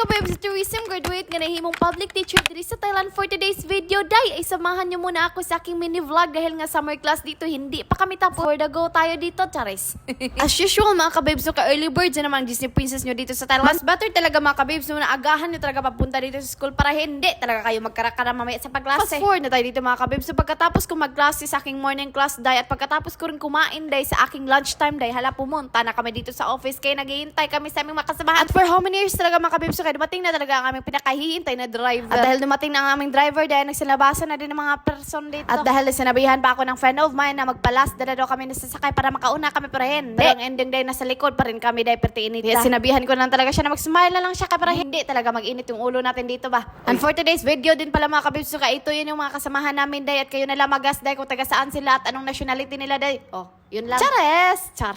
kabebs, tourism graduate nga nahimong public teacher diri sa Thailand for today's video. Day, ay samahan nyo muna ako sa aking mini vlog dahil nga summer class dito, hindi pa kami tapos. For the go tayo dito, charis. As usual mga kabebs, so ka-early birds na naman Disney princess nyo dito sa Thailand. Mas better talaga mga kabebs, no, naagahan nyo talaga papunta dito sa school para hindi talaga kayo magkarakara mamaya sa pagklase. Fast forward na tayo dito mga kabebs. So pagkatapos ko magklase sa aking morning class, day, at pagkatapos ko rin kumain, day, sa aking lunchtime, day, hala pumunta na kami dito sa office kaya naghihintay kami sa aming makasamahan. At for how many years talaga mga kabebs, so kaya dumating na talaga ang aming pinakahihintay na driver. At dahil dumating na ang aming driver, dahil nagsalabasan na din ng mga person dito. At dahil sinabihan pa ako ng friend of mine na magpalas, dala daw kami nasasakay para makauna kami para hindi. Pero ang ending day nasa likod pa rin kami dahil pertiinit. Yes, sinabihan ko lang talaga siya na mag-smile na lang siya para hindi talaga mag-init yung ulo natin dito ba. And for today's video din pala mga kabibs, so ito yun yung mga kasamahan namin day at kayo na lang magas day kung taga saan sila at anong nationality nila day. Oh, yun lang. Chares! Char.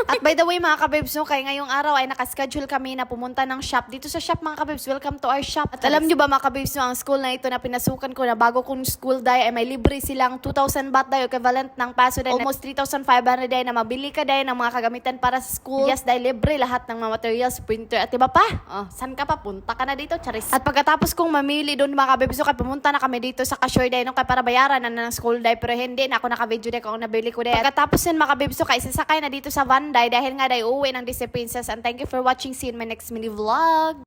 At by the way mga kabibs, no, kaya ngayong araw ay nakaschedule kami na pumunta ng shop. Dito sa shop mga kabibs, welcome to our shop. At alam nyo ba mga kabibs, no, ang school na ito na pinasukan ko na bago kong school day ay may libre silang 2,000 baht day, equivalent ng paso day. Almost 3,500 day na mabili ka day ng mga kagamitan para sa school. Yes, day libre lahat ng mga materials, printer at iba pa. Oh, saan ka pa? Punta ka na dito, charis. At pagkatapos kong mamili doon mga kabibs, so, kaya pumunta na kami dito sa cashier day, no, kaya para bayaran na ng school day, pero hindi na ako naka-video day kung nabili ko day. Pagkatapos yun mga kabibs, so, kaya sasakay na dito sa van day dahil nga day uuwi ng Disney Princess. And thank you for watching. See you in my next mini vlog.